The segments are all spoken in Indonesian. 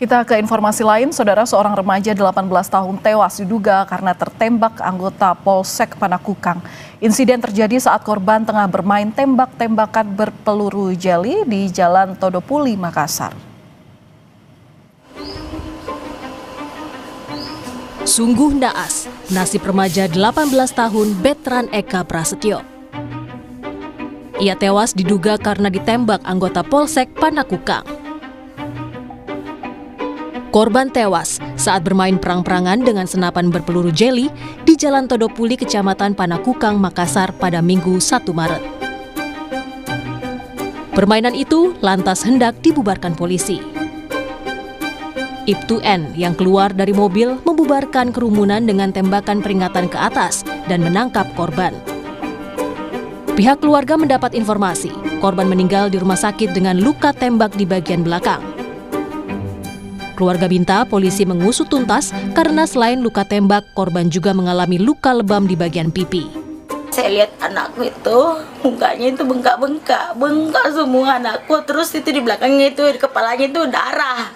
Kita ke informasi lain, saudara, seorang remaja 18 tahun tewas diduga karena tertembak anggota Polsek Panakukang. Insiden terjadi saat korban tengah bermain tembak-tembakan berpeluru jeli di Jalan Todopuli, Makassar. Sungguh naas nasib remaja 18 tahun Betran Eka Prasetyo. Ia tewas diduga karena ditembak anggota Polsek Panakukang. Korban tewas saat bermain perang-perangan dengan senapan berpeluru jeli di Jalan Todopuli, Kecamatan Panakukang, Makassar pada Minggu 1 Maret. Permainan itu lantas hendak dibubarkan polisi. Ibtu N yang keluar dari mobil membubarkan kerumunan dengan tembakan peringatan ke atas dan menangkap korban. Pihak keluarga mendapat informasi, korban meninggal di rumah sakit dengan luka tembak di bagian belakang. Keluarga minta polisi mengusut tuntas karena selain luka tembak, korban juga mengalami luka lebam di bagian pipi. Saya lihat anakku itu, mukanya itu bengkak semua anakku. Terus itu di belakangnya itu, di kepalanya itu darah.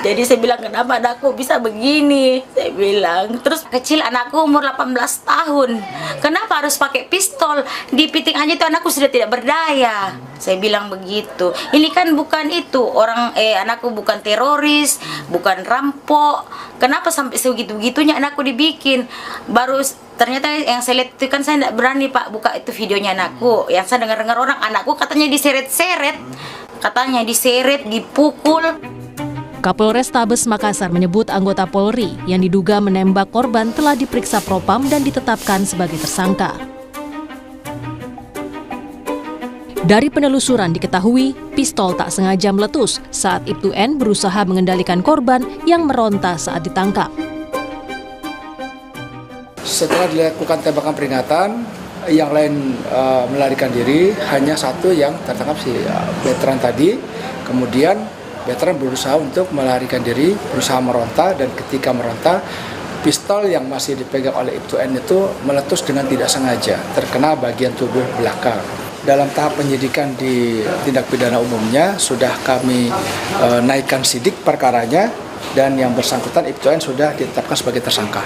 Jadi saya bilang, kenapa anakku bisa begini? Saya bilang, terus kecil anakku umur 18 tahun. Kenapa harus pakai pistol? Di piting aja itu anakku sudah tidak berdaya. Saya bilang begitu. Ini kan bukan itu, anakku bukan teroris, bukan rampok. Kenapa sampai segitu-gitunya anakku dibikin? Baru ternyata yang saya lihat itu kan saya tidak berani Pak buka itu videonya anakku. Yang saya dengar orang anakku katanya diseret-seret. Katanya diseret, dipukul. Kapolres Tabes Makassar menyebut anggota Polri yang diduga menembak korban telah diperiksa Propam dan ditetapkan sebagai tersangka. Dari penelusuran diketahui, pistol tak sengaja meletus saat Ibtu N berusaha mengendalikan korban yang meronta saat ditangkap. Setelah dilakukan tembakan peringatan, yang lain melarikan diri, hanya satu yang tertangkap si Betran tadi. Kemudian Betran berusaha untuk melarikan diri, berusaha meronta, dan ketika meronta, pistol yang masih dipegang oleh Ibtu N itu meletus dengan tidak sengaja, terkena bagian tubuh belakang. Dalam tahap penyidikan di tindak pidana umumnya, sudah kami naikkan sidik perkaranya, dan yang bersangkutan Ibtu N sudah ditetapkan sebagai tersangka.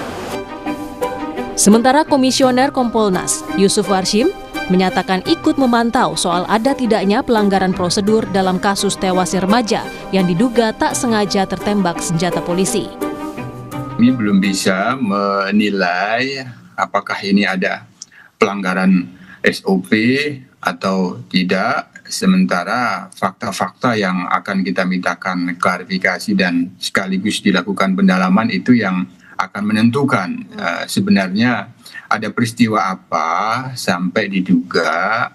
Sementara Komisioner Kompolnas, Yusuf Warshim, menyatakan ikut memantau soal ada tidaknya pelanggaran prosedur dalam kasus tewasnya remaja yang diduga tak sengaja tertembak senjata polisi. Kami belum bisa menilai apakah ini ada pelanggaran SOP atau tidak, sementara fakta-fakta yang akan kita mintakan klarifikasi dan sekaligus dilakukan pendalaman itu yang akan menentukan sebenarnya ada peristiwa apa sampai diduga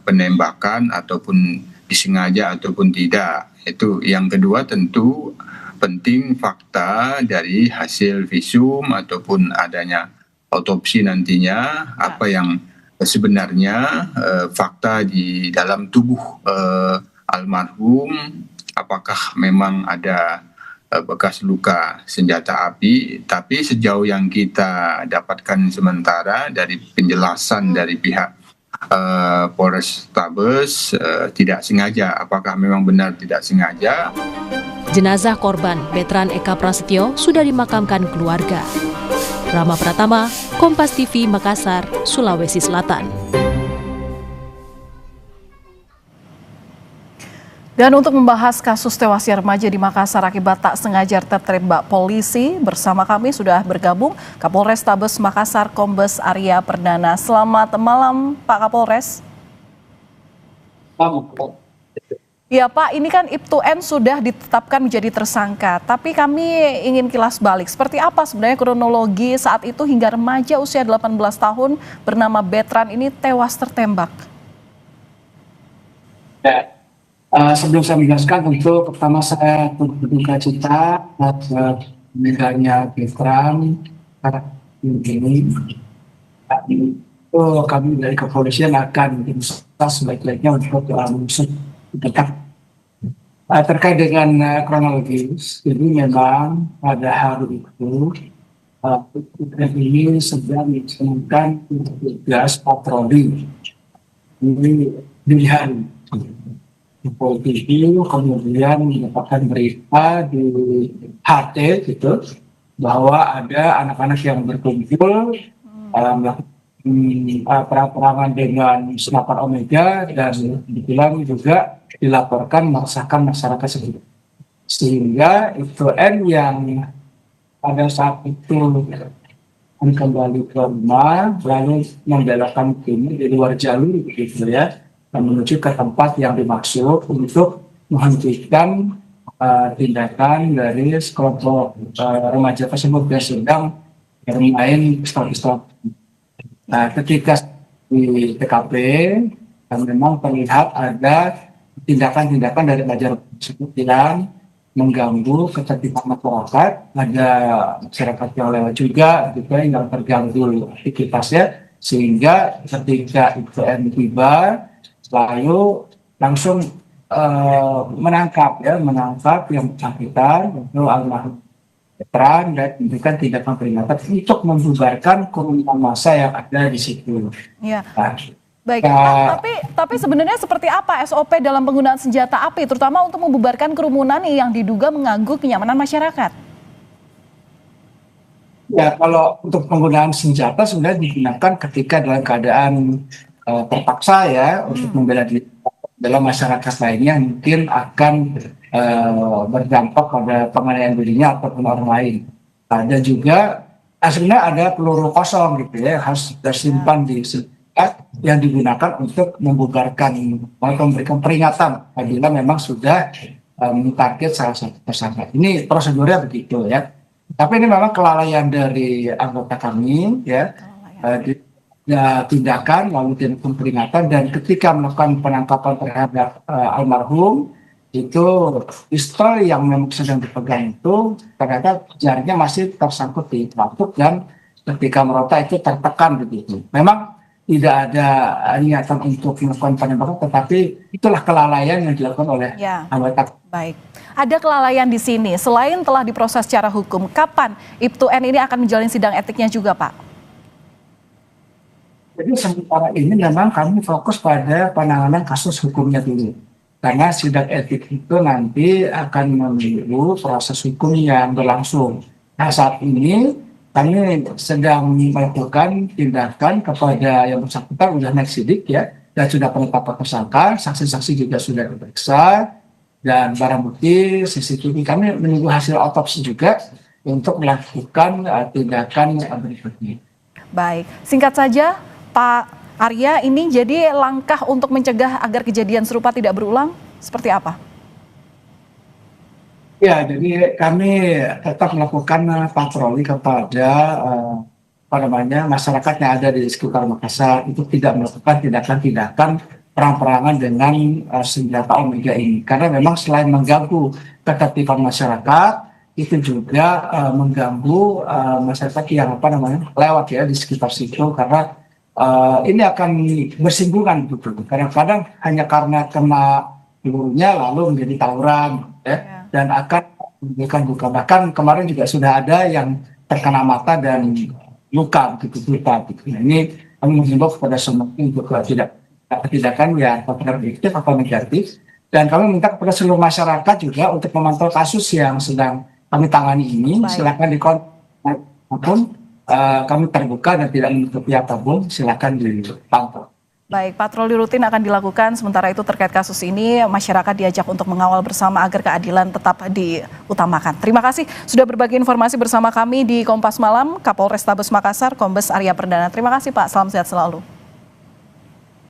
penembakan ataupun disengaja ataupun tidak. Itu yang kedua, tentu penting fakta dari hasil visum ataupun adanya autopsi nantinya, apa yang sebenarnya fakta di dalam tubuh almarhum, apakah memang ada bekas luka senjata api. Tapi sejauh yang kita dapatkan sementara dari penjelasan dari pihak Polres Tabes, tidak sengaja. Apakah memang benar tidak sengaja? Jenazah korban Betran Eka Prasetyo sudah dimakamkan keluarga. Rama Pratama, Kompas TV, Makassar, Sulawesi Selatan. Dan untuk membahas kasus tewasnya remaja di Makassar akibat tak sengaja tertembak polisi, bersama kami sudah bergabung Kapolres Tabes Makassar Kombes Arya Perdana. Selamat malam Pak Kapolres. Ya Pak, ini kan Ibtu N sudah ditetapkan menjadi tersangka, tapi kami ingin kilas balik. Seperti apa sebenarnya kronologi saat itu hingga remaja usia 18 tahun bernama Betran ini tewas tertembak? Ya. Sebelum saya menjelaskan, tentu pertama saya berduka cita atas meninggalnya Betran ini. Itu kami dari kepolisian akan berusaha sebaik-baiknya untuk mengusut dekat. Terkait dengan kronologis, jadi memang pada hari itu ini sedang dilaksanakan tugas patroli di hari. Jempol TV, kemudian mendapatkan berita di HT gitu bahwa ada anak-anak yang berkumpul melakukan perang-perangan dengan senapan Omega dan dibilang juga dilaporkan meresahkan masyarakat sekitar. Sehingga IPTN yang pada saat itu kembali ke rumah lalu membelokkan ini di luar jalur gitu ya, dan menuju ke tempat yang dimaksud untuk menghentikan tindakan dari sekelompok remaja tersebut yang sedang bermain pistol-pistol. Nah, ketika di TKP memang terlihat ada tindakan-tindakan dari remaja tersebut yang mengganggu ketertiban masyarakat, ada masyarakat yang lewat juga yang terganggu aktivitasnya, sehingga ketika IPTN tiba lalu langsung menangkap yang bersangkutan itu almarhum veteran dan memberikan tindakan peringatan untuk membubarkan kerumunan massa yang ada di situ. Ya. Nah, Baik, tapi sebenarnya seperti apa SOP dalam penggunaan senjata api, terutama untuk membubarkan kerumunan yang diduga mengganggu kenyamanan masyarakat? Ya, kalau untuk penggunaan senjata sebenarnya digunakan ketika dalam keadaan terpaksa ya untuk membela diri dalam masyarakat lainnya mungkin akan berdampak pada penganiayaan dirinya ataupun orang lain. Ada juga sebenarnya ada peluru kosong gitu ya harus tersimpan di yang digunakan untuk membubarkan atau memberikan peringatan apabila memang sudah mentarget salah satu tersangka. Ini prosedurnya begitu ya. Tapi ini memang kelalaian dari anggota kami ya. Tindakan lalu tindakan peringatan, dan ketika melakukan penangkapan terhadap almarhum itu pistol yang memang sedang dipegang itu ternyata jarinya masih tersangkut di pelatuk dan ketika meronta itu tertekan begitu. Memang tidak ada niatan untuk melakukan penembakan, tetapi itulah kelalaian yang dilakukan oleh anggota. Baik, ada kelalaian di sini. Selain telah diproses secara hukum, kapan IPTN ini akan menjalani sidang etiknya juga, Pak? Jadi sementara ini memang kami fokus pada penanganan kasus hukumnya dulu. Karena sidang etik itu nanti akan menunggu proses hukum yang berlangsung. Nah, saat ini kami sedang melakukan tindakan kepada yang bersangkutan, sudah naik sidik ya, dan sudah penetapan tersangka, saksi-saksi juga sudah diperiksa, dan barang bukti CCTV kami menunggu hasil otopsi juga untuk melakukan tindakan berikutnya. Baik, singkat saja Pak Arya, ini jadi langkah untuk mencegah agar kejadian serupa tidak berulang seperti apa? Ya, jadi kami tetap melakukan patroli kepada masyarakat yang ada di sekitar Makassar itu tidak melakukan tindakan-tindakan perang-perangan dengan senjata Omega ini, karena memang selain mengganggu ketertiban masyarakat itu juga mengganggu masyarakat yang lewat ya di sekitar situ, karena ini akan bersinggungan gitu. Kadang-kadang hanya karena kena pelurunya lalu menjadi tawuran ya. Dan akan menimbulkan luka. Bahkan kemarin juga sudah ada yang terkena mata dan luka gitu. Nah, ini kami mengimbau kepada semua untuk tindakan yang kontradiktif atau negatif, dan kami minta kepada seluruh masyarakat juga untuk memantau kasus yang sedang kami tangani ini. Silakan dikontak apapun, kami terbuka dan tidak menutupi apapun, silakan dipantau. Baik, patroli rutin akan dilakukan. Sementara itu terkait kasus ini, masyarakat diajak untuk mengawal bersama agar keadilan tetap diutamakan. Terima kasih sudah berbagi informasi bersama kami di Kompas Malam, Kapolrestabes Makassar, Kombes Arya Perdana. Terima kasih Pak, salam sehat selalu.